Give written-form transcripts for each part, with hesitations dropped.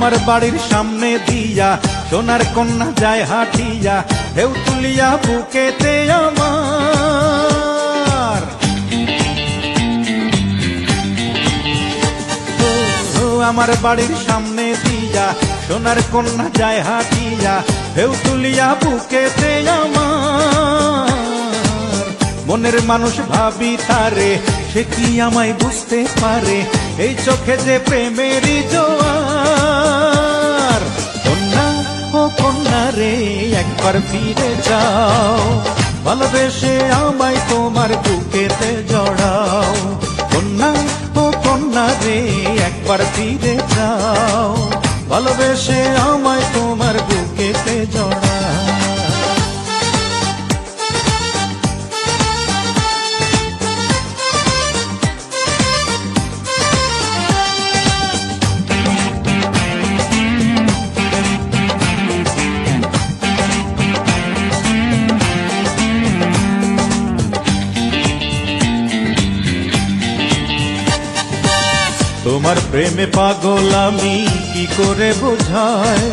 আমার বাড়ির সামনে দিয়া সোনার কন্যা যায় হাঁটিয়া, ঢেউ তুলিয়া বুকেতে আমার। আমার বাড়ির সামনে দিয়া সোনার কন্যা যায় হাঁটিয়া, ঢেউ তুলিয়া বুকেতে আমার। মনের মানুষ ভাবি তারে, সে কি আমায় বুঝতে পারে, এই চোখে যে প্রেমেরই জোয়ার। কন্যা ও কন্যা রে, একবার ফিরে যাও, ভালোবেসে আমায় তোমার বুকেতে জড়াও। কন্যা ও কন্যা রে, একবার ফিরে যাও, ভালোবেসে আমায় তোমার বুকেতে জড়াও। তোমার প্রেমে পাগল আমি কি করে বোঝাই,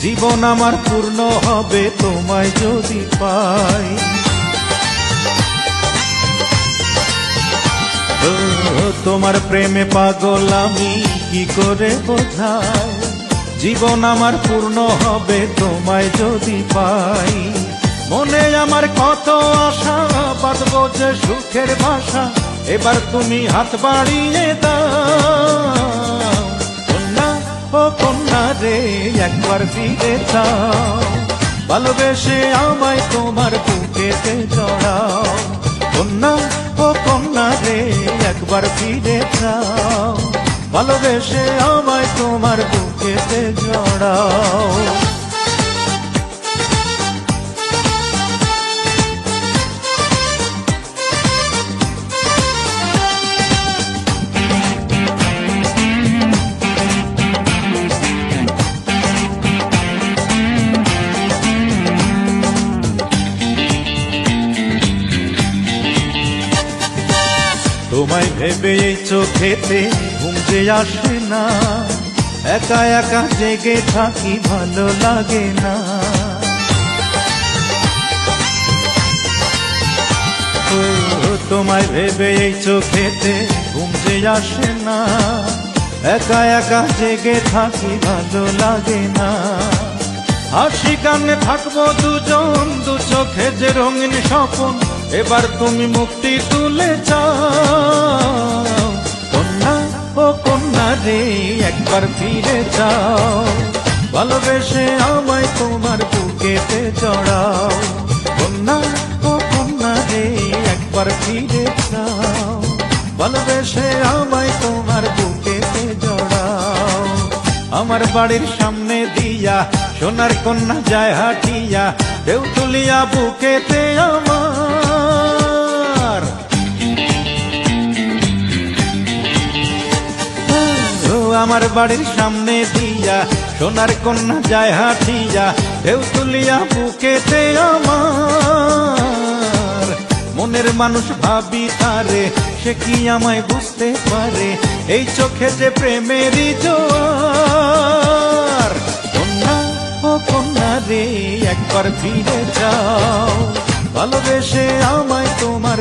জীবন আমার পূর্ণ হবে তোমায় যদি পাই। তোমার প্রেমে পাগল আমি কি করে বোঝাই, জীবন আমার পূর্ণ হবে তোমায় যদি পাই। মনে আমার কত আশা, বাঁধবো যে সুখের ভাষা, এবার তুমি হাত বাড়িয়ে দাও। কন্যা ও কন্যা রে, একবার ফিরে যাও, ভালোবেসে আমায় তোমার বুকেতে জড়াও। কন্যা ও কন্যা রে, একবার ফিরে যাও, ভালোবেসে আমায় তোমার বুকেতে জড়াও। তোমায় ভেবে এই চোখেতে ঘুম যে আসে না, একা একা জেগে থাকি ভালো লাগে না। তোমায় ভেবে এই চোখেতে ঘুম যে আসে না, একা একা জেগে থাকি ভালো লাগে না। হাসি কানে থাকবো দুজন, দু চোখে যে রঙিন স্বপন, এবার তুমি মুক্তি তুলে যাও। কন্যা ও কন্যা রে, একবার ফিরে যাও, ভালোবেসে আমায় তোমার বুকেতে জড়াও। কন্যা ও কন্যা রে, একবার ফিরে যাও, ভালোবেসে আমায় তোমার বুকেতে জড়াও। আমার বাড়ির সামনে দিয়া সোনার কন্যা যায় হাঁটিয়া, ঢেউ তুলিয়া বুকেতে আমার। আমার বাড়ির সামনে দিয়া সোনার কন্যা যায় হাঁটিয়া, ঢেউ তুলিয়া বুকেতে আমার। মনের মানুষ ভাবি তারে, সে কি আমায় বুঝতে পারে, এই চোখে যে প্রেমেরই জোয়ার। কন্যা ও কন্যা রে, একবার ফিরে যাও, ভালোবেসে আমায় তোমার